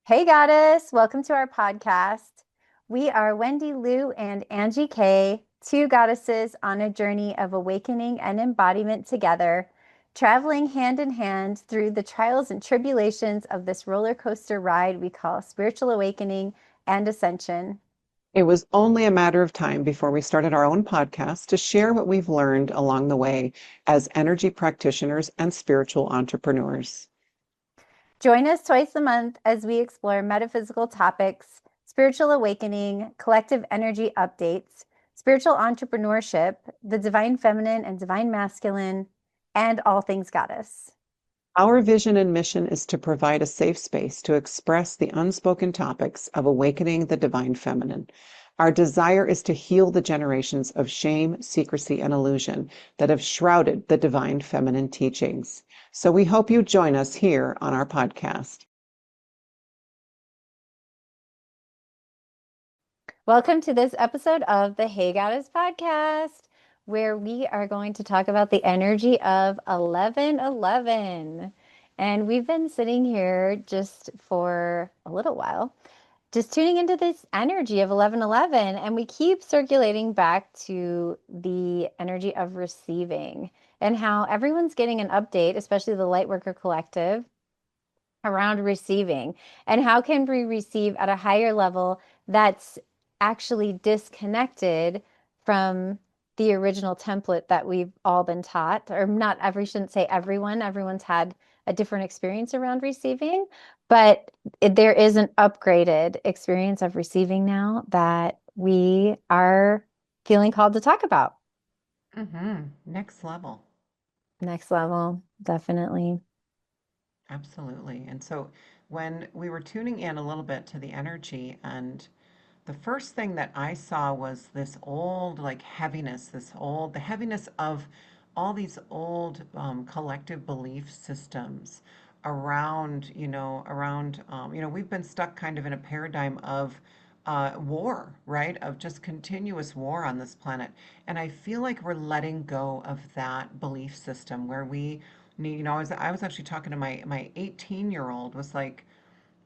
Hey, Goddess, welcome to our podcast. We are Wendy Lou and Angie K, two goddesses on a journey of awakening and embodiment together, traveling hand in hand through the trials and tribulations of this roller coaster ride we call spiritual awakening and ascension. It was only a matter of time before we started our own podcast to share what we've learned along the way as energy practitioners and spiritual entrepreneurs. Join us twice a month as we explore metaphysical topics, spiritual awakening, collective energy updates, spiritual entrepreneurship, the divine feminine and divine masculine, and all things goddess. Our vision and mission is to provide a safe space to express the unspoken topics of awakening the divine feminine. Our desire is to heal the generations of shame, secrecy, and illusion that have shrouded the divine feminine teachings. So we hope you join us here on our podcast. Welcome to this episode of the Hey Goddess podcast, where we are going to talk about the energy of 1111. And we've been sitting here just for a little while, just tuning into this energy of 1111. And we keep circulating back to the energy of receiving and how everyone's getting an update, especially the Lightworker Collective, around receiving. And how can we receive at a higher level that's actually disconnected from the original template that we've all been taught, or not every, shouldn't say everyone, everyone's had a different experience around receiving, but there is an upgraded experience of receiving now that we are feeling called to talk about. Next level. Next level, definitely. Absolutely. And so when we were tuning in a little bit to the energy, and the first thing that I saw was this old, like heaviness, the heaviness of all these old collective belief systems around, we've been stuck kind of in a paradigm of war, right? Of just continuous war on this planet. And I feel like we're letting go of that belief system where we need, I was actually talking to my 18-year-old was like,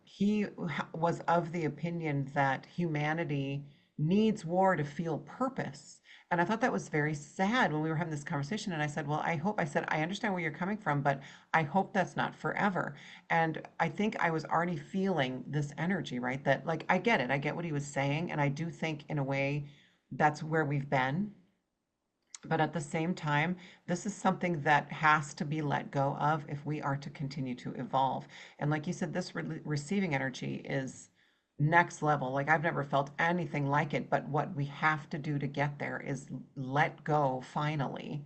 he was of the opinion that humanity needs war to feel purpose. And I thought that was very sad when we were having this conversation. And I said, well, I said, I understand where you're coming from, but I hope that's not forever. And I think I was already feeling this energy, right? That like, I get it. I get what he was saying. And I do think in a way that's where we've been. But at the same time, this is something that has to be let go of if we are to continue to evolve. And like you said, this receiving energy is next level. Like I've never felt anything like it. But what we have to do to get there is let go finally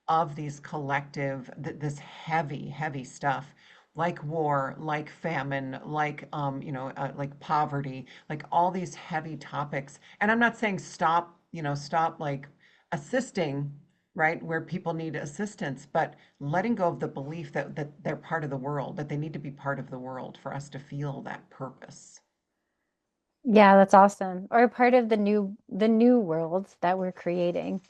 of these collective, this heavy, heavy stuff like war, like famine, like like poverty, like all these heavy topics. And I'm not saying stop, stop like assisting, right, where people need assistance, but letting go of the belief that they're part of the world, that they need to be part of the world for us to feel that purpose. Yeah, that's awesome. Or part of the new world that we're creating.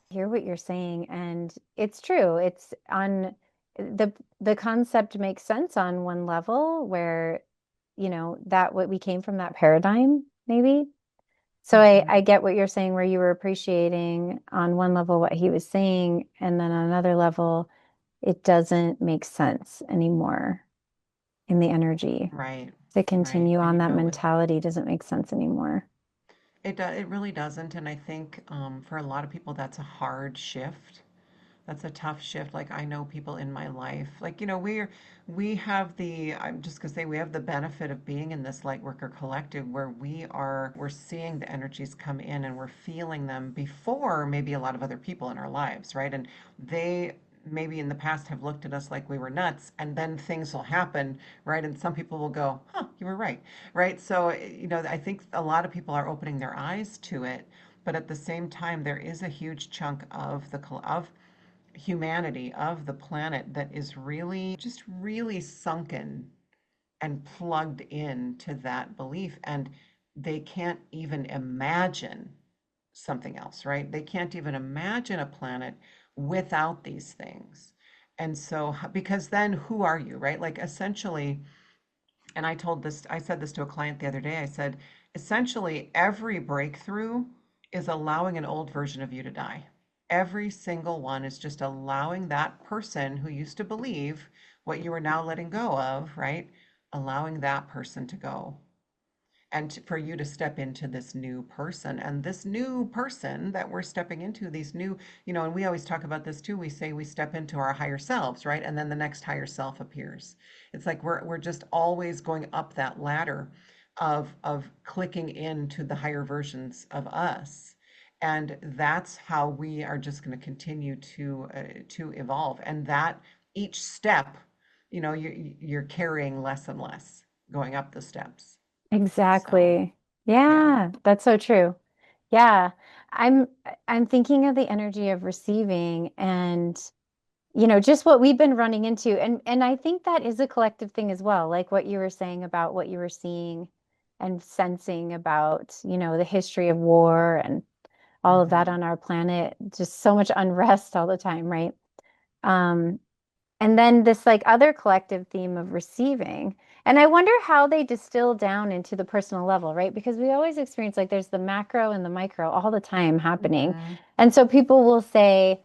I hear what you're saying, and it's true. It's on the concept makes sense on one level where, that what we came from that paradigm, maybe. So I Mhm. get what you're saying, where you were appreciating on one level what he was saying, and then on another level, it doesn't make sense anymore in the energy. Right, To right. continue And on that mentality doesn't make sense anymore. it really doesn't. And I think for a lot of people, that's a hard shift. That's a tough shift. Like I know people in my life, like, we have I'm just gonna say we have the benefit of being in this light worker collective where we're seeing the energies come in and we're feeling them before maybe a lot of other people in our lives, right? And they maybe in the past have looked at us like we were nuts, and then things will happen, right? And some people will go, huh, you were right, right? So, I think a lot of people are opening their eyes to it, but at the same time, there is a huge chunk of humanity, of the planet, that is really just really sunken and plugged in to that belief, and they can't even imagine something else, right? They can't even imagine a planet without these things. And so because then who are you, right? Like essentially And I said this to a client the other day. I said, essentially, every breakthrough is allowing an old version of you to die. Every single one is just allowing that person who used to believe what you are now letting go of, right? Allowing that person to go and for you to step into this new person, and this new person that we're stepping into, these new, and we always talk about this too. We say we step into our higher selves, right? And then the next higher self appears. It's like we're just always going up that ladder of clicking into the higher versions of us, and that's how we are just going to continue to evolve. And that each step, you're carrying less and less going up the steps. So, Exactly. yeah. Yeah, that's so true. Yeah. I'm I'm thinking of the energy of receiving and just what we've been running into. And I think that is a collective thing as well, like what you were saying about what you were seeing and sensing about, the history of war and all of that Hmm. on our planet, just so much unrest all the time, right? Um, and then this like other collective theme of receiving. And I wonder how they distill down into the personal level, right? Because we always experience like there's the macro and the micro all the time happening. Hmm. And so people will say,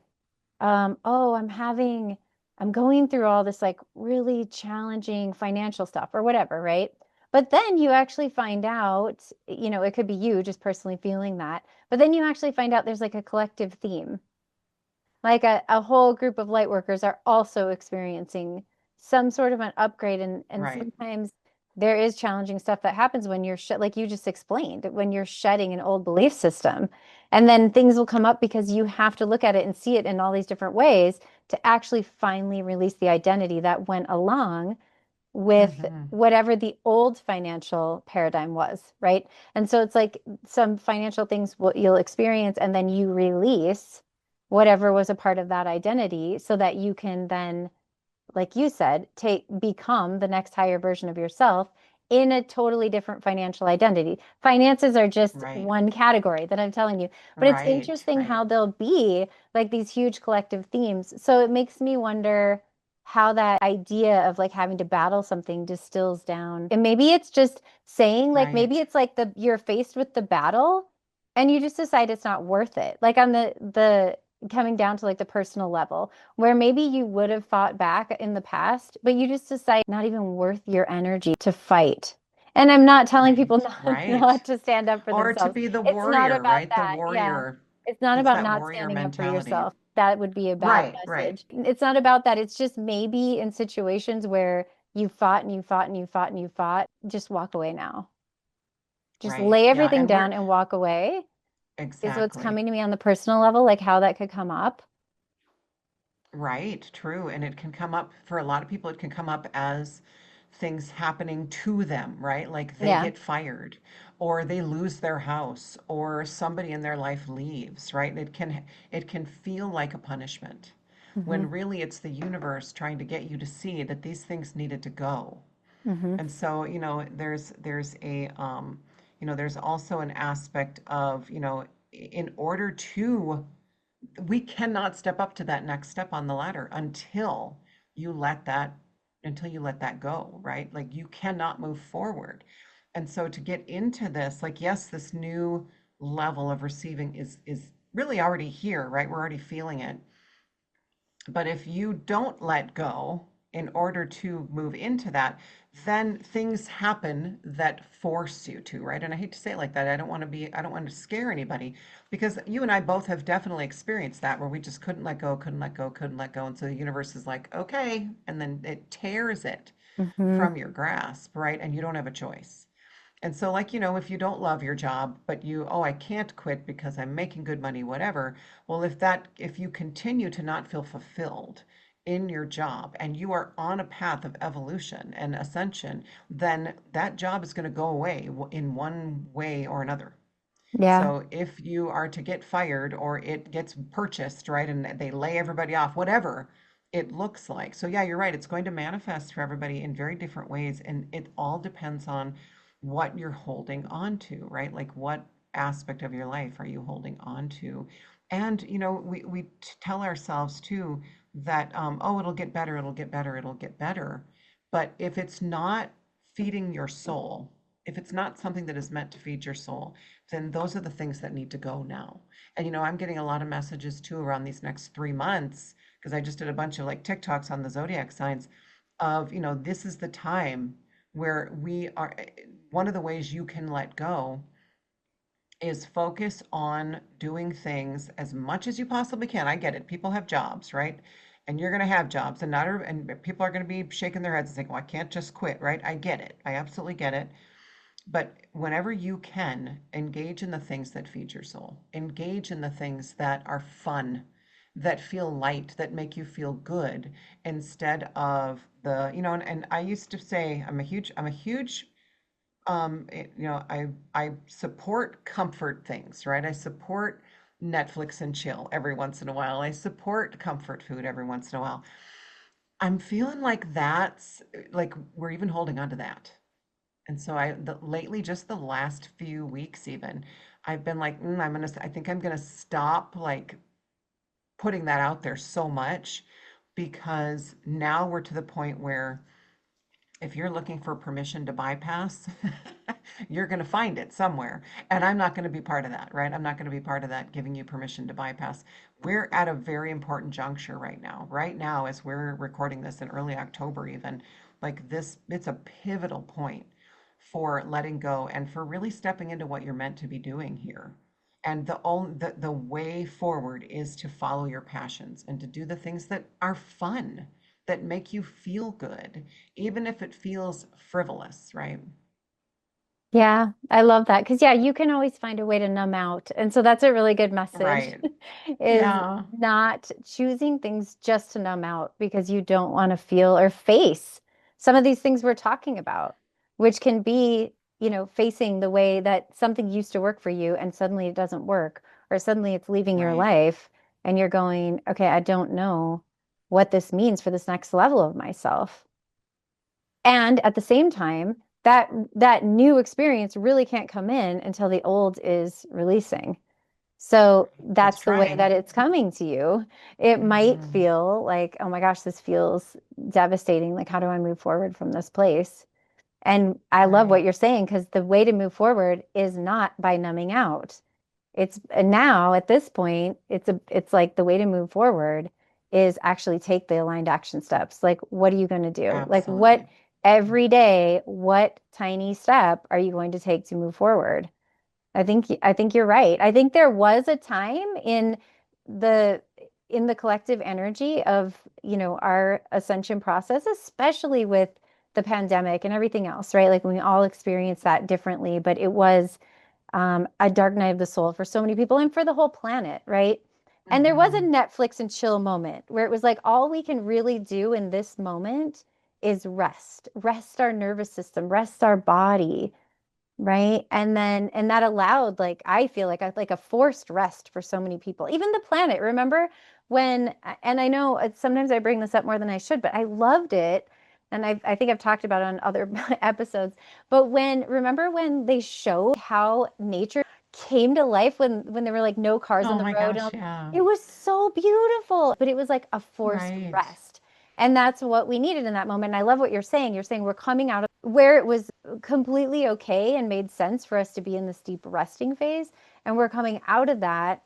oh, I'm going through all this like really challenging financial stuff or whatever, right? But then you actually find out, it could be you just personally feeling that, but then you actually find out there's like a collective theme, like a whole group of light workers are also experiencing some sort of an upgrade. And Right. sometimes there is challenging stuff that happens when like you just explained, when you're shedding an old belief system. And then things will come up because you have to look at it and see it in all these different ways to actually finally release the identity that went along with Hmm. whatever the old financial paradigm was, right? And so it's like some financial things you'll experience, and then you release whatever was a part of that identity so that you can then, like you said, become the next higher version of yourself in a totally different financial identity. Finances are just Right. one category that I'm telling you, but it's Right. interesting Right. how they'll be like these huge collective themes. So it makes me wonder how that idea of like having to battle something distills down. And maybe it's just saying like maybe Right. it's like the you're faced with the battle and you just decide it's not worth it. Like on the coming down to like the personal level where maybe you would have fought back in the past, but you just decide not even worth your energy to fight. And I'm not telling people Right. not, Right. not to stand up for Or to themselves. be the It's not warrior, about right? The that. Yeah. warrior. It's not It's about that not warrior standing up for mentality. yourself. That would be a bad Right. Right. message. It's not about that. It's just maybe in situations where you fought and you fought and you fought and you fought, just walk away now. Just Right. lay Yeah. everything And down we're and walk away is what's exactly. coming to me on the personal level, like how that could come up. Right, true. And it can come up for a lot of people, it can come up as things happening to them, right? Like they Yeah. get fired or they lose their house or somebody in their life leaves, right? It can feel like a punishment Hmm. when really it's the universe trying to get you to see that these things needed to go. Hmm. And so, there's also an aspect of, in order to we cannot step up to that next step on the ladder you let that until you let that go, right? Like you cannot move forward. And so to get into this, like yes, this new level of receiving is really already here, right? We're already feeling it. But if you don't let go in order to move into that, then things happen that force you to, right? And I hate to say it like that. I don't want to scare anybody because you and I both have definitely experienced that where we just couldn't let go, couldn't let go, couldn't let go. And so the universe is like, okay. And then it tears it Hmm. from your grasp, right? And you don't have a choice. And so, like, if you don't love your job, but oh, I can't quit because I'm making good money, whatever. Well, if you continue to not feel fulfilled in your job and you are on a path of evolution and ascension, then that job is going to go away in one way or another. Yeah. So if you are to get fired or it gets purchased, right, and they lay everybody off, whatever it looks like. So yeah, you're right. It's going to manifest for everybody in very different ways, and it all depends on what you're holding on to, right? Like what aspect of your life are you holding on to? And we tell ourselves too that oh, it'll get better, it'll get better, it'll get better. But if it's not feeding your soul, if it's not something that is meant to feed your soul, then those are the things that need to go now. And I'm getting a lot of messages too around these next 3 months because I just did a bunch of like TikToks on the zodiac signs of, this is the time where we are. One of the ways you can let go is focus on doing things as much as you possibly can. I get it. People have jobs, right? And you're going to have jobs, and and people are going to be shaking their heads and saying, "Well, I can't just quit," right? I get it. I absolutely get it. But whenever you can, engage in the things that feed your soul. Engage in the things that are fun, that feel light, that make you feel good, instead of and I used to say I'm a huge I support comfort things, right? I support Netflix and chill every once in a while. I support comfort food every once in a while. I'm feeling like that's like we're even holding on to that. And so lately, just the last few weeks even, I've been like, I think I'm gonna stop like putting that out there so much because now we're to the point where if you're looking for permission to bypass, you're going to find it somewhere. And I'm not going to be part of that, right? I'm not going to be part of that giving you permission to bypass. We're at a very important juncture right now. Right now, as we're recording this in early October, even like this, it's a pivotal point for letting go and for really stepping into what you're meant to be doing here. And the way forward is to follow your passions and to do the things that are fun, that make you feel good, even if it feels frivolous, right? Yeah, I love that because yeah, you can always find a way to numb out. And so that's a really good message Right. is Yeah. not choosing things just to numb out because you don't want to feel or face some of these things we're talking about, which can be, facing the way that something used to work for you and suddenly it doesn't work, or suddenly it's leaving your Right. life and you're going, okay, I don't know what this means for this next level of myself. And at the same time, that new experience really can't come in until the old is releasing. So It's that's the way trying. that it's coming to you. It might Hmm. feel like, oh my gosh, this feels devastating. Like, how do I move forward from this place? And I love what Right. you're saying because the way to move forward is not by numbing out. It's and now at this point, it's like the way to move forward is actually take the aligned action steps. Like, what are you going to do? Like, what Absolutely. every day, what tiny step are you going to take to move forward? I think you're right. I think there was a time the in the collective energy of, our ascension process, especially with the pandemic and everything else, right? Like we all experienced that differently, but it was a dark night of the soul for so many people and for the whole planet, right? And there was a Hmm. Netflix and chill moment where it was like all we can really do in this moment is rest our nervous system, rest our body, right? And that allowed, like, I feel like a forced rest for so many people, even the planet. Remember when, and I know sometimes I bring this up more than I should, but I loved it. And I think I've talked about it on other episodes. But remember when they showed how nature came to life when there were like no cars on Oh the my road gosh, and yeah. it was so beautiful, but it was like a forced Right. rest. And that's what we needed in that moment. And I love what you're saying. You're saying we're coming out of where it was completely okay and made sense for us to be in this deep resting phase. And we're coming out of that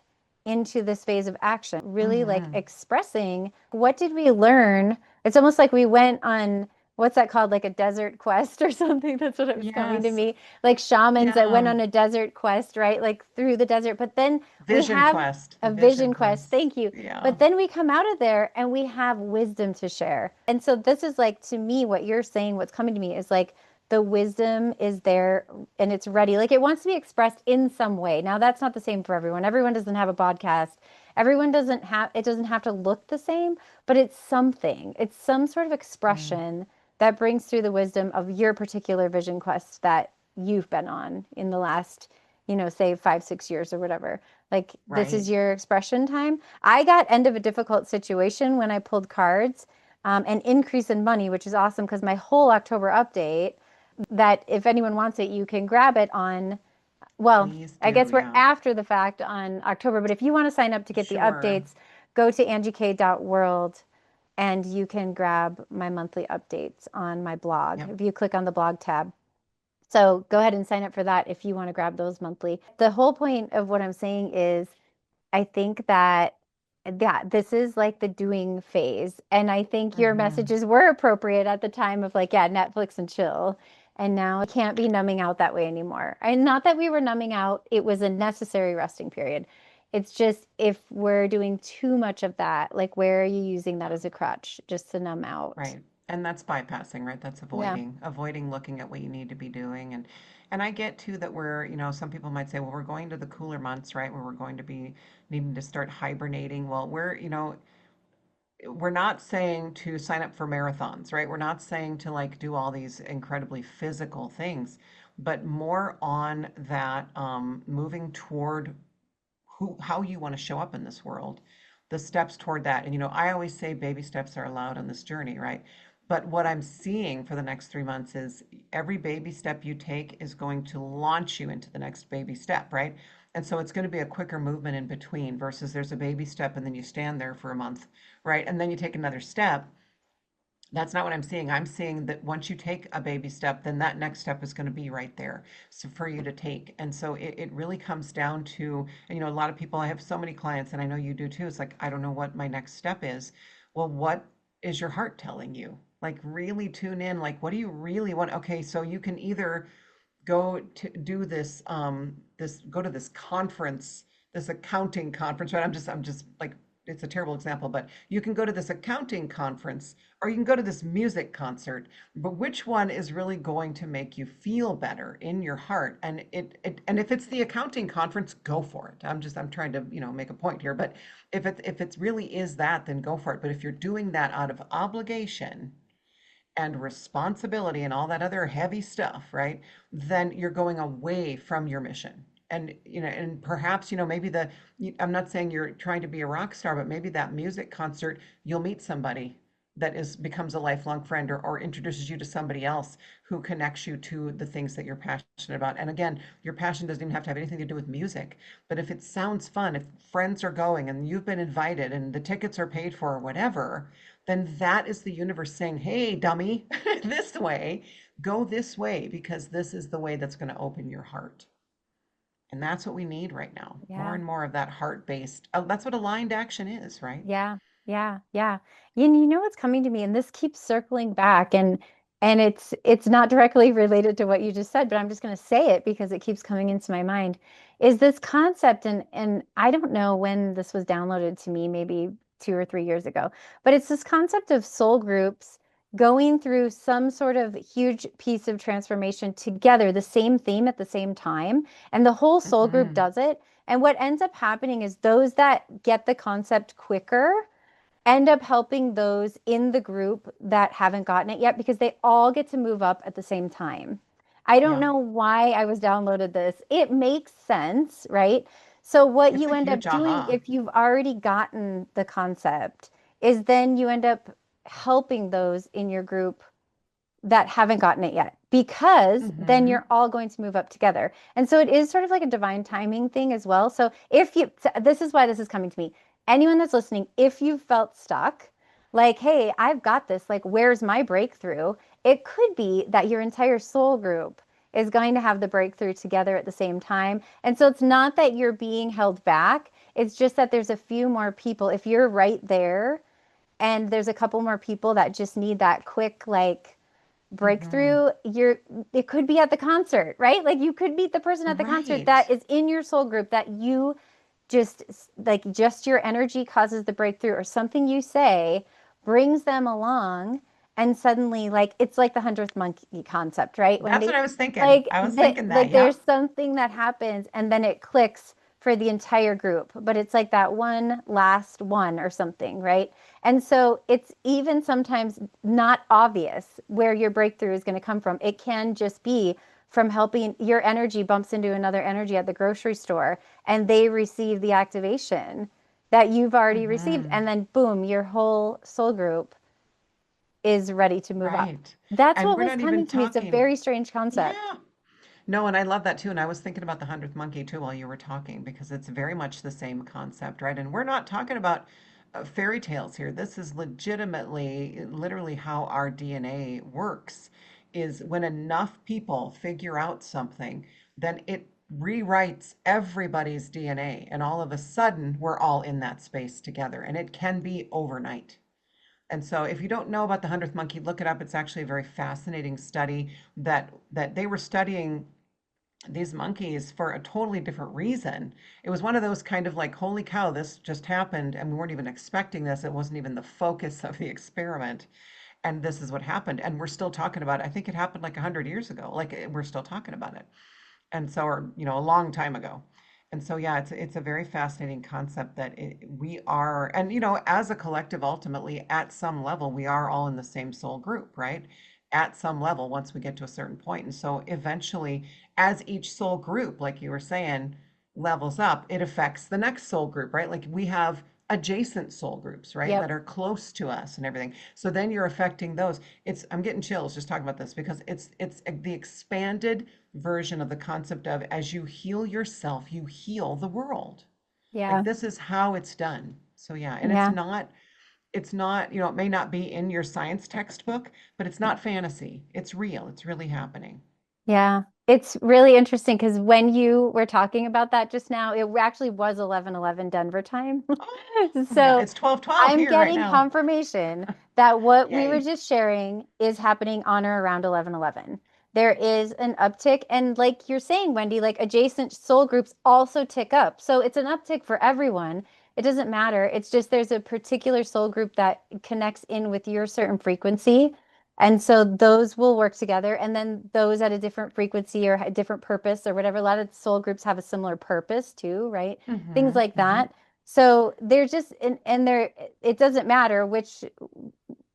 into this phase of action, really like Hmm. expressing what did we learn? It's almost like we went on what's that called? Like a desert quest or something. That's what it was coming to Yes. me. Like shamans that went Yeah. on a desert quest, right? Like through the desert. But then we Vision have quest. The a vision vision quest. quest. Thank you. Yeah. But then we come out of there and we have wisdom to share. And so this is like to me, what you're saying, what's coming to me is like the wisdom is there and it's ready. Like it wants to be expressed in some way. Now that's not the same for everyone. Everyone doesn't have a podcast. Everyone doesn't have it doesn't have to look the same, but it's something. It's some sort of Mm. expression that brings through the wisdom of your particular vision quest that you've been on in the last, say 5, 6 years or whatever. Like this is Right. your expression time. I got end of a difficult situation when I pulled cards, an increase in money, which is awesome because my whole October update that if anyone wants it, you can grab it on, well, Please I do. guess we're Yeah. after the fact on October, but if you want to sign up to get the Sure. updates, go to angiek.world and you can grab my monthly updates on my blog Yep. if you click on the blog tab. So go ahead and sign up for that if you want to grab those monthly. The whole point of what I'm saying is I think that this is like the doing phase. And I think your Hmm. messages were appropriate at the time of like, yeah, Netflix and chill. And now it can't be numbing out that way anymore. And not that we were numbing out, it was a necessary resting period. It's just if we're doing too much of that, like where are you using that as a crutch just to numb out? Right. And that's bypassing, right? That's Yeah. avoiding looking at what you need to be doing. And I get too that we're, some people might say, well, we're going to the cooler months, right? Where we're going to be needing to start hibernating. Well, we're not saying to sign up for marathons, right? We're not saying to like do all these incredibly physical things, but more on that moving toward how you want to show up in this world, the steps toward that. And I always say baby steps are allowed on this journey, right? But what I'm seeing for the next 3 months is every baby step you take is going to launch you into the next baby step, right? And so it's going to be a quicker movement in between versus there's a baby step and then you stand there for a month, right? And then you take another step. That's not what I'm seeing. I'm seeing that once you take a baby step, then that next step is going to be right there, so for you to take. And so it really comes down to, and a lot of people, I have so many clients, and I know you do too. It's like, I don't know what my next step is. Well, what is your heart telling you? Like, really tune in. Like, what do you really want? Okay, so you can either go to do go to this conference, this accounting conference, right? I'm just like, it's a terrible example, but you can go to this accounting conference or you can go to this music concert, but which one is really going to make you feel better in your heart? And and if it's the accounting conference, go for it. I'm trying to, make a point here, but if it really is that, then go for it. But if you're doing that out of obligation and responsibility and all that other heavy stuff, right? Then you're going away from your mission. And and perhaps, maybe I'm not saying you're trying to be a rock star, but maybe that music concert, you'll meet somebody that is becomes a lifelong friend, or introduces you to somebody else who connects you to the things that you're passionate about. And again, your passion doesn't even have to have anything to do with music, but if it sounds fun, if friends are going and you've been invited and the tickets are paid for or whatever, then that is the universe saying, hey, dummy, this way, go this way, because this is the way that's going to open your heart. And that's what we need right now. More Yeah. and more of that heart based. That's what aligned action is, right? Yeah, yeah, yeah. And you know what's coming to me, and this keeps circling back, and it's not directly related to what you just said, but I'm just going to say it because it keeps coming into my mind, is this concept, and I don't know when this was downloaded to me, maybe 2 or 3 years ago, but it's this concept of soul groups going through some sort of huge piece of transformation together, the same theme at the same time, and the whole soul group Hmm. does it. And what ends up happening is those that get the concept quicker end up helping those in the group that haven't gotten it yet because they all get to move up at the same time. I don't Yeah, know why I was downloaded this. It makes sense, right? So what it's you a end huge up doing aha. if you've already gotten the concept is then you end up helping those in your group that haven't gotten it yet because then Hmm. you're all going to move up together. And so it is sort of like a divine timing thing as well. So if you, so this is why this is coming to me. Anyone that's listening, if you felt stuck, like, hey, I've got this, like, where's my breakthrough? It could be that your entire soul group is going to have the breakthrough together at the same time. And so it's not that you're being held back, it's just that there's a few more people. If you're right there and there's a couple more people that just need that quick, like, Hmm. breakthrough, it could be at the concert, right? Like you could meet the person at the concert Right. that is in your soul group that you just like just your energy causes the breakthrough or something you say brings them along and suddenly like it's like the 100th monkey concept, right, That's what Wendy? I was thinking. Like I was that thinking that. like there's Yep. something that happens and then it clicks for the entire group, but it's like that one last one or something, right? And so it's even sometimes not obvious where your breakthrough is going to come from. It can just be from helping your energy bumps into another energy at the grocery store and they receive the activation that you've already received. Hmm. And then boom, your whole soul group is ready to move up. Right. That's And what we're was not coming even to me. It's a talking. very strange concept. Yeah. No, and I love that too. And I was thinking about the 100th monkey too while you were talking, because it's very much the same concept, right? And we're not talking about fairy tales here. This is legitimately, literally how our DNA works, is when enough people figure out something, then it rewrites everybody's DNA. And all of a sudden, we're all in that space together. And it can be overnight. And so if you don't know about the 100th monkey, look it up. It's actually a very fascinating study that they were studying these monkeys for a totally different reason. It was one of those kind of like, holy cow, this just happened and we weren't even expecting this. It wasn't even the focus of the experiment. And this is what happened. And we're still talking about it. I think it happened like 100 years ago. Like we're still talking about it. And so, or, a long time ago. And so, yeah, it's a very fascinating concept that we are, and as a collective, ultimately, at some level, we are all in the same soul group, right? At some level, once we get to a certain point. And so, eventually, as each soul group, like you were saying, levels up, it affects the next soul group, right? Like we have adjacent soul groups, right, that Yep. are close to us and everything. So then you're affecting those. I'm getting chills just talking about this because it's the expanded version of the concept of as you heal yourself, you heal the world. Like Yeah. this is how it's done. So yeah, and Yeah. it's not, it may not be in your science textbook, but it's not fantasy. It's real. It's really happening. Yeah, it's really interesting because when you were talking about that just now, it actually was 11:11 Denver time. Oh my God, So it's 12:12 I'm here right getting now. confirmation that what we were Yay. just sharing is happening on or around 11:11. There is an uptick, and like you're saying, Wendy, like adjacent soul groups also tick up. So it's an uptick for everyone. It doesn't matter. It's just there's a particular soul group that connects in with your certain frequency. And so those will work together. And then those at a different frequency or a different purpose or whatever. A lot of soul groups have a similar purpose too, right? Things Mm-hmm. like Mm-hmm. that. So they're just, and they're, it doesn't matter which,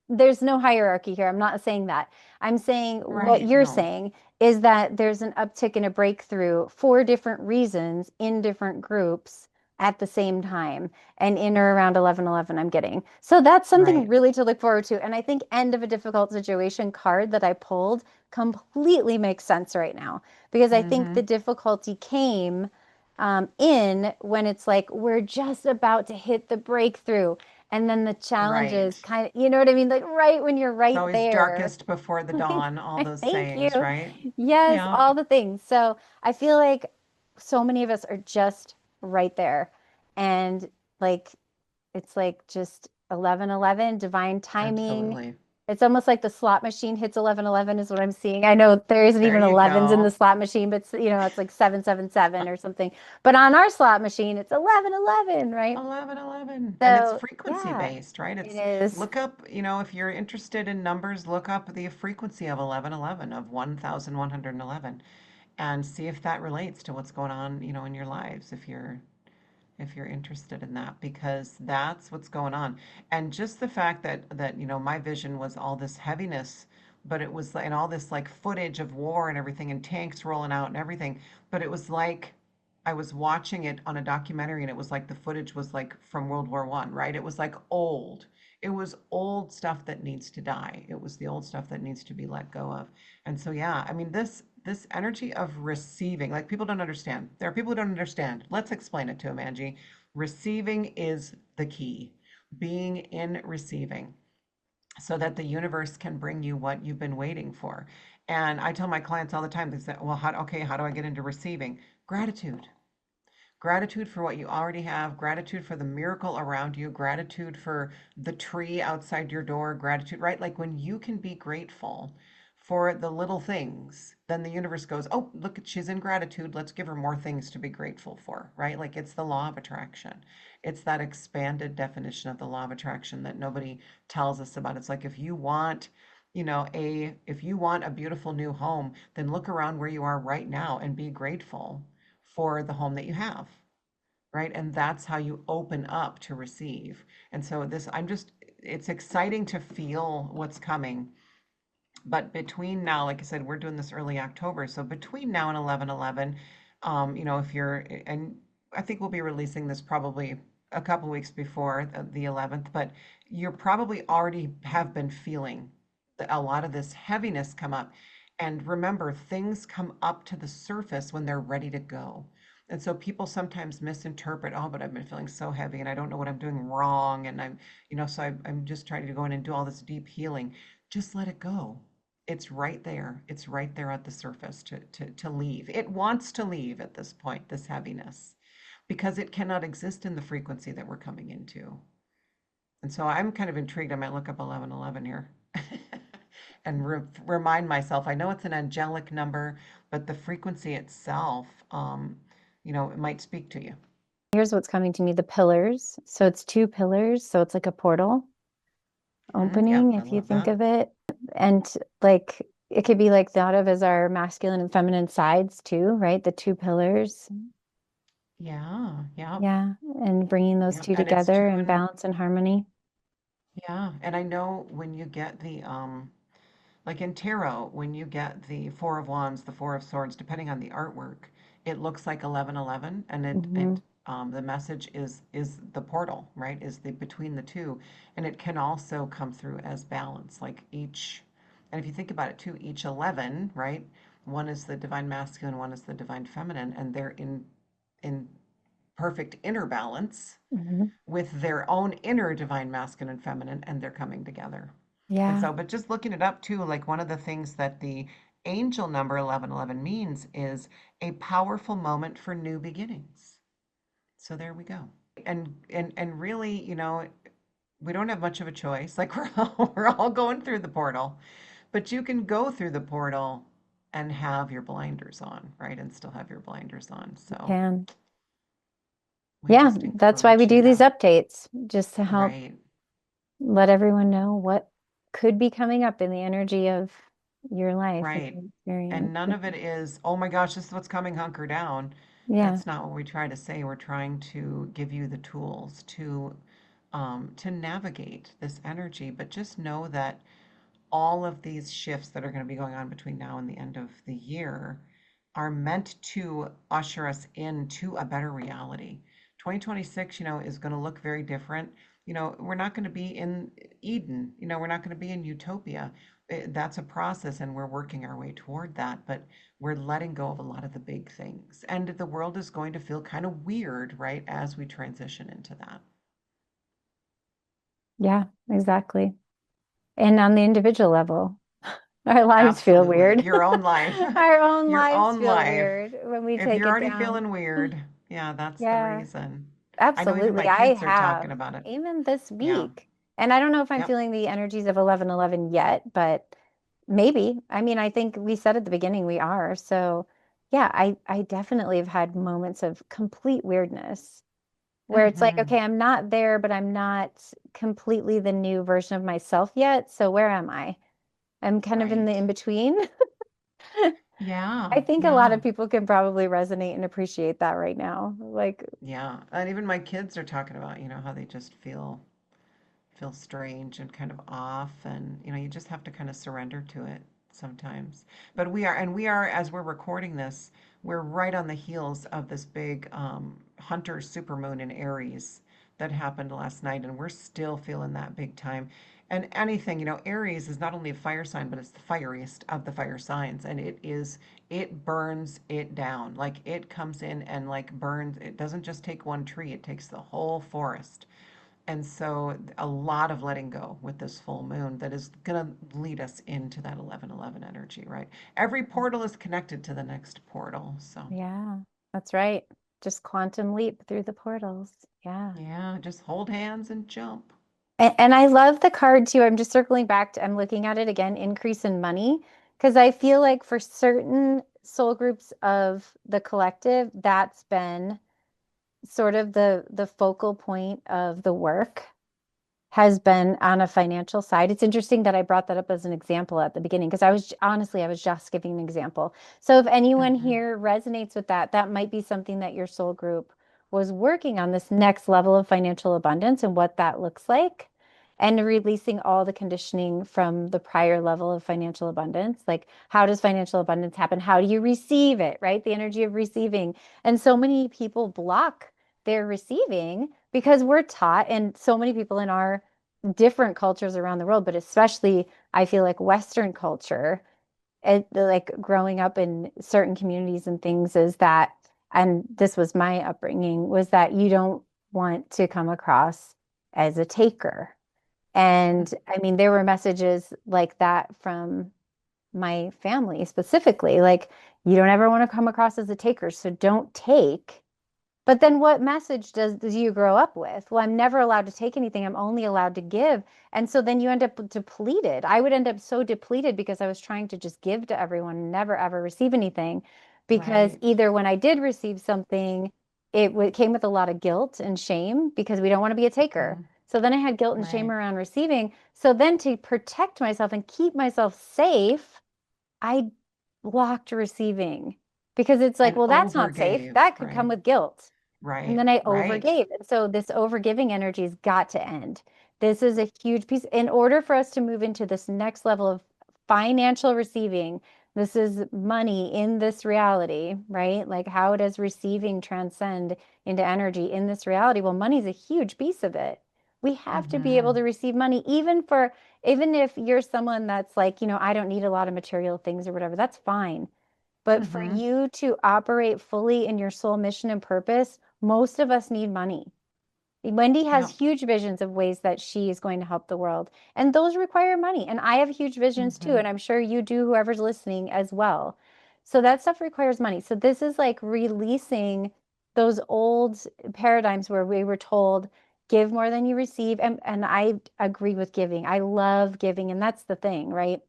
there's no hierarchy here. I'm not saying that. I'm saying what Right. you're No. saying is that there's an uptick and a breakthrough for different reasons in different groups at the same time and in or around 11:11 I'm getting. So that's something Right. really to look forward to. And I think end of a difficult situation card that I pulled completely makes sense right now because I think Mm-hmm. the difficulty came in when it's like we're just about to hit the breakthrough. And then the Right. challenges kind of, you know what I mean? Like right when you're It's right always there. darkest before the dawn, all those Thank sayings, you. right? Yes, Yeah. all the things. So I feel like so many of us are just right there. And like it's like just 11:11, divine timing. Absolutely. It's almost like the slot machine hits 11:11 is what I'm seeing. I know there isn't There even you 11s in the go. slot machine, but it's like 777 or something. But on our slot machine, it's 11:11, right? 1111. And it's So, frequency yeah, based, right? it It's is. look up, if you're interested in numbers, look up the frequency of 1111, of 1111, and see if that relates to what's going on, in your lives if you're interested in that, because that's what's going on. And just the fact that my vision was all this heaviness, but it was and all this like footage of war and everything and tanks rolling out and everything, but it was like I was watching it on a documentary and it was like the footage was like from World War I, right? It was like old. It was old stuff that needs to die. It was the old stuff that needs to be let go of. And so yeah, I mean this energy of receiving, like people don't understand. There are people who don't understand. Let's explain it to them, Angie. Receiving is the key. Being in receiving so that the universe can bring you what you've been waiting for. And I tell my clients all the time, they say, well, how do I get into receiving? Gratitude. Gratitude for what you already have, gratitude for the miracle around you, gratitude for the tree outside your door, gratitude, right? Like when you can be grateful for the little things, then the universe goes, oh, look, she's in gratitude. Let's give her more things to be grateful for, right? Like it's the law of attraction. It's that expanded definition of the law of attraction that nobody tells us about. It's like if you want a beautiful new home, then look around where you are right now and be grateful for the home that you have, right? And that's how you open up to receive. And so it's exciting to feel what's coming. But between now, like I said, we're doing this early October. So between now and 11/11, if and I think we'll be releasing this probably a couple weeks before the 11th, but you probably already have been feeling a lot of this heaviness come up. And remember, things come up to the surface when they're ready to go. And so people sometimes misinterpret, oh, but I've been feeling so heavy and I don't know what I'm doing wrong. And so I'm just trying to go in and do all this deep healing. Just let it go. It's right there. It's right there at the surface to leave. It wants to leave at this point, this heaviness, because it cannot exist in the frequency that we're coming into. And so I'm kind of intrigued. I might look up 1111 here and remind myself. I know it's an angelic number, but the frequency itself, it might speak to you. Here's what's coming to me, the pillars. So it's two pillars. So it's like a portal Yeah, opening, I if you love think that. of it. And like it could be like thought of as our masculine and feminine sides too, right? The two pillars. Yeah, yeah, Yeah. And bringing those yeah. two And it's together two in and balance and harmony. yeah. And I know when you get the like in tarot, when you get the Four of Wands, the Four of Swords, depending on the artwork, it looks like 1111, and Hmm. the message is the portal, right? Is the between the two, and it can also come through as balance, like each. And if you think about it too, each 11, right? One is the divine masculine, one is the divine feminine, and they're in perfect inner balance Hmm. with their own inner divine masculine and feminine, and they're coming together. And Yeah. so, but just looking it up too, like one of the things that the angel number 1111 means is a powerful moment for new beginnings. So there we go. And really, we don't have much of a choice. Like we're all going through the portal, but you can go through the portal and have your blinders on, right? And still have your blinders on. So Can. we Yeah. just That's why we encourage you do these to, updates, just to help right, let everyone know what could be coming up in the energy of your life and right. your experience. And none of it is, oh my gosh, this is what's coming, hunker down. Yeah. That's not what we try to say. We're trying to give you the tools to navigate this energy, but just know that all of these shifts that are going to be going on between now and the end of the year are meant to usher us into a better reality. 2026, is going to look very different. We're not going to be in Eden, we're not going to be in utopia. That's a process, and we're working our way toward that, but we're letting go of a lot of the big things. And the world is going to feel kind of weird, right, as we transition into that. Yeah, exactly. And on the individual level, our lives feel Absolutely. weird. Your own life. Our own Your lives own feel life. weird when we If take you're it already down. feeling weird, yeah, that's the Yeah, reason. I know even my absolutely. I kids are have, talking about it. even this Yeah. week. And I don't know if I'm Yep. feeling the energies of 1111 yet, but maybe. I mean, I think we said at the beginning we are. So, yeah, I definitely have had moments of complete weirdness where it's like, Mm-hmm. okay, I'm not there, but I'm not completely the new version of myself yet. So where am I? I'm kind of in the Right. in between. Yeah. I think a lot Yeah. of people can probably resonate and appreciate that right now. Like, Yeah. And even my kids are talking about, how they just feel strange and kind of off, and you just have to kind of surrender to it sometimes. But we are as we're recording this, we're right on the heels of this big hunter supermoon in Aries that happened last night, and we're still feeling that big time. And anything, Aries is not only a fire sign, but it's the fieriest of the fire signs, and it burns it down. Like it comes in and like burns. It doesn't just take one tree, it takes the whole forest. And so a lot of letting go with this full moon that is going to lead us into that 1111 energy, right? Every portal is connected to the next portal. So, yeah, that's right. Just quantum leap through the portals. Yeah. yeah, just hold hands and jump. And I love the card too. I'm just circling back to, I'm looking at it again, increase in money, because I feel like for certain soul groups of the collective, that's been sort of the focal point of the work has been on a financial side. It's interesting that I brought that up as an example at the beginning because I was just giving an example. So if anyone Hmm. here resonates with that, that might be something that your soul group was working on, this next level of financial abundance and what that looks like, and releasing all the conditioning from the prior level of financial abundance. Like, how does financial abundance happen? How do you receive it, right? The energy of receiving. And so many people block their receiving because we're taught, and so many people in our different cultures around the world, but especially I feel like Western culture, like growing up in certain communities and things, is that and this was my upbringing, was that you don't want to come across as a taker. And I mean, there were messages like that from my family specifically, like, you don't ever want to come across as a taker, so don't take. But then what message does you grow up with? Well, I'm never allowed to take anything. I'm only allowed to give. And so then you end up depleted. I would end up so depleted because I was trying to just give to everyone and never ever receive anything. Because Right. either when I did receive something, came with a lot of guilt and shame because we don't want to be a taker. Hmm. So then I had guilt and shame Right. around receiving. So then to protect myself and keep myself safe, I blocked receiving because it's like, And well, that's not safe. overgave, That could come right? with guilt. And Right. then I Right. overgave. And so this overgiving energy's got to end. This is a huge piece. In order for us to move into this next level of financial receiving, this is money in this reality, right? Like, how does receiving transcend into energy in this reality? Well, money's a huge piece of it. We have to be able Hmm. to receive money, even if you're someone that's like, I don't need a lot of material things or whatever, that's fine. But for Hmm. you to operate fully in your soul mission and purpose, most of us need money. Wendy has Yep. huge visions of ways that she is going to help the world, and those require money. And I have huge visions too, Hmm. and I'm sure you do, whoever's listening as well. So that stuff requires money. So this is like releasing those old paradigms where we were told, give more than you receive. And I agree with giving. I love giving, and that's the thing, right?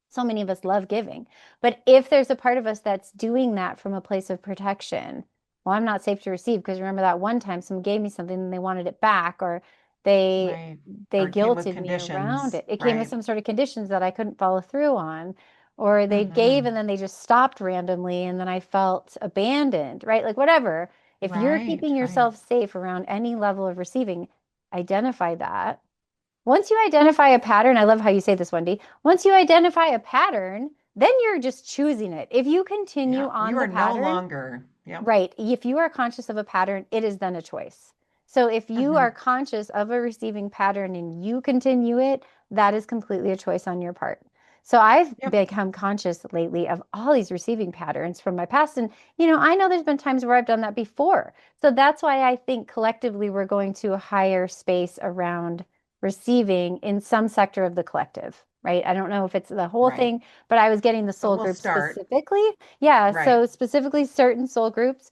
So many of us love giving. But if there's a part of us that's doing that from a place of protection, well, I'm not safe to receive because remember that one time someone gave me something and they wanted it back, or they Right. they Or it came with guilted me around conditions, it. It came with right? some sort of conditions that I couldn't follow through on, or they gave Hmm. and then they just stopped randomly and then I felt abandoned, right? Like whatever. If you're Right. keeping Right. yourself safe around any level of receiving, identify that. Once you identify a pattern, I love how you say this, Wendy. Once you identify a pattern, then you're just choosing it. If you continue Yeah. You on the are no pattern, longer. Yep. right, if you are conscious of a pattern, it is then a choice. So if you Hmm. are conscious of a receiving pattern and you continue it, that is completely a choice on your part. So I've Yep. become conscious lately of all these receiving patterns from my past. And, I know there's been times where I've done that before. So that's why I think collectively we're going to a higher space around receiving in some sector of the collective, right? I don't know if it's the whole Right. thing, but I was getting the But soul we'll group start. specifically. Yeah, Right. so specifically certain soul groups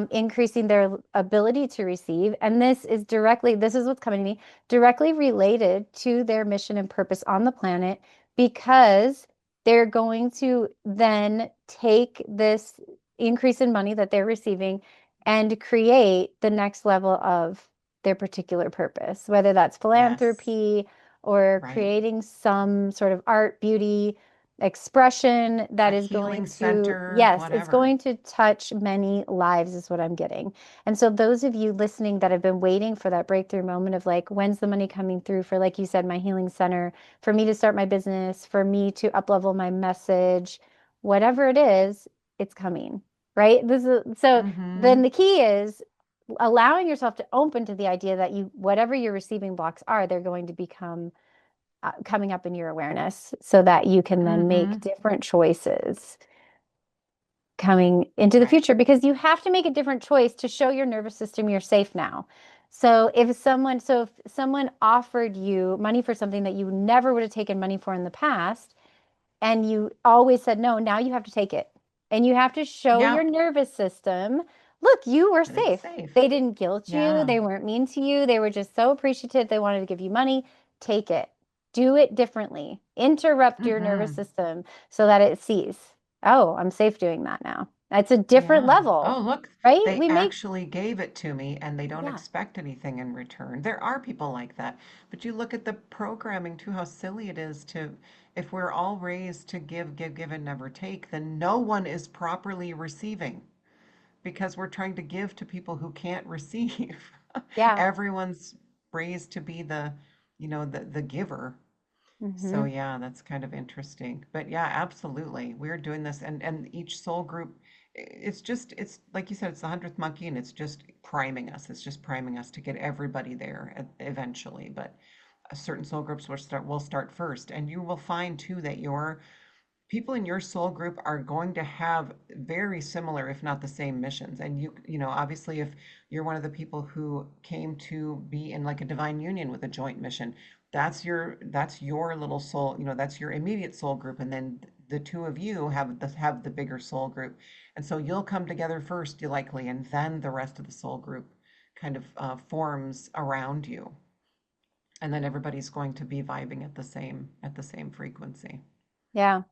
increasing their ability to receive. And this is what's coming to me, directly related to their mission and purpose on the planet, because they're going to then take this increase in money that they're receiving and create the next level of their particular purpose, whether that's Yes. philanthropy or Right. creating some sort of art, beauty, expression that A is going healing to, center, yes, it's whatever. going to touch many lives, is what I'm getting. And so, those of you listening that have been waiting for that breakthrough moment of like, when's the money coming through for, like you said, my healing center, for me to start my business, for me to up level my message, whatever it is, it's coming, right? So then Hmm. the key is allowing yourself to open to the idea that whatever your receiving blocks are, they're going to become coming up in your awareness so that you can then make Hmm. different choices coming into the Right. future, because you have to make a different choice to show your nervous system you're safe now. So if someone offered you money for something that you never would have taken money for in the past, and you always said no, now you have to take it. And you have to show your Yep. nervous system, look, you were That it's safe. safe. They didn't guilt you. Yeah. They weren't mean to you. They were just so appreciative. They wanted to give you money. Take it. Do it differently. Interrupt your nervous Hmm. system so that it sees, oh, I'm safe doing that now. It's a different Yeah. Oh, level, look, right? they We make, actually gave it to me and they don't yeah, expect anything in return. There are people like that. But you look at the programming too, how silly it is to, if we're all raised to give, give, give, and never take, then no one is properly receiving because we're trying to give to people who can't receive. yeah. Everyone's raised to be the giver. So Hmm. yeah, that's kind of interesting. But yeah, absolutely. We're doing this and each soul group it's like you said, it's the 100th monkey and it's just priming us. It's just priming us to get everybody there eventually. But certain soul groups will start first and you will find too that people in your soul group are going to have very similar, if not the same missions. And obviously, if you're one of the people who came to be in like a divine union with a joint mission, that's your little soul, that's your immediate soul group, and then the two of you have the bigger soul group. And so you'll come together first, you likely, and then the rest of the soul group kind of forms around you. And then everybody's going to be vibing at the same frequency. Yeah.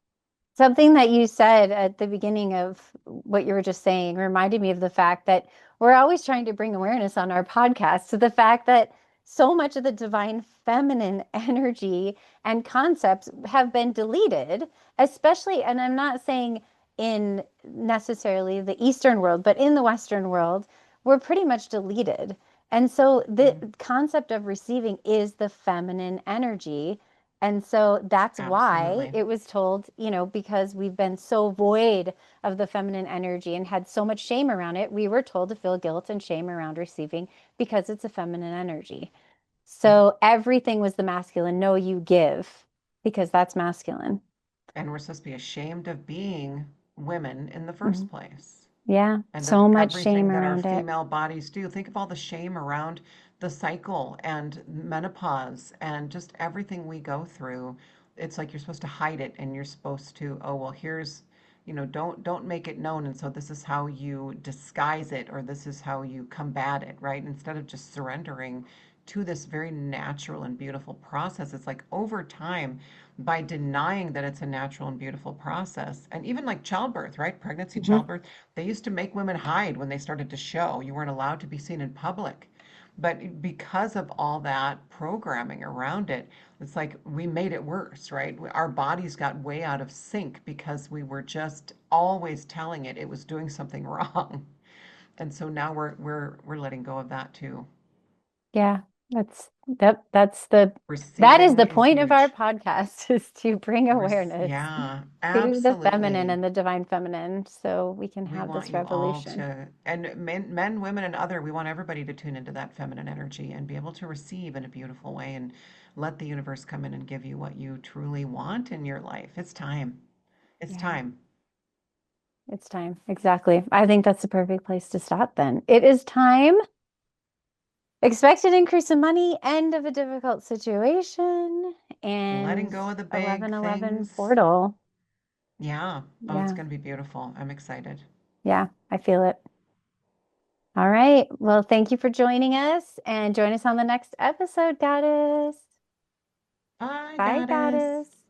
Something that you said at the beginning of what you were just saying reminded me of the fact that we're always trying to bring awareness on our podcast to the fact that so much of the divine feminine energy and concepts have been deleted, especially, and I'm not saying in necessarily the Eastern world, but in the Western world, we're pretty much deleted. And so the Mm, concept of receiving is the feminine energy. And so that's why absolutely. it was told, because we've been so void of the feminine energy and had so much shame around it, we were told to feel guilt and shame around receiving because it's a feminine energy. Yeah. So everything was the masculine. No, you give because that's masculine. And we're supposed to be ashamed of being women in the Mhm. first place. Yeah, And of so much shame everything that our around it. female bodies do. Think of all the shame around the cycle and menopause and just everything we go through. It's like you're supposed to hide it and you're supposed to, oh, well, don't make it known. And so this is how you disguise it or this is how you combat it, right? Instead of just surrendering to this very natural and beautiful process. It's like over time, by denying that it's a natural and beautiful process, and even like childbirth, right? Pregnancy, Mhm. childbirth, they used to make women hide when they started to show. You weren't allowed to be seen in public. But because of all that programming around it, it's like we made it worse, right? Our bodies got way out of sync because we were just always telling it was doing something wrong. And so now we're letting go of that too. Yeah, that is Receiving the is point of our huge. podcast is to bring awareness Yeah, to the feminine absolutely. and the divine feminine so we can We have want this you all revolution. to, and men, women, and other, we want everybody to tune into that feminine energy and be able to receive in a beautiful way and let the universe come in and give you what you truly want in your life. It's time. It's Yeah, time. it's time. Exactly. I think that's the perfect place to stop then. It is time. Expected increase in money, end of a difficult situation, Letting and go of the big 1111 things. portal. Yeah. Oh, it's Yeah, going to be beautiful. I'm excited. yeah, I feel it. All right. Well, thank you for joining us and join us on the next episode, Goddess. Bye, Bye, goddess. Goddess.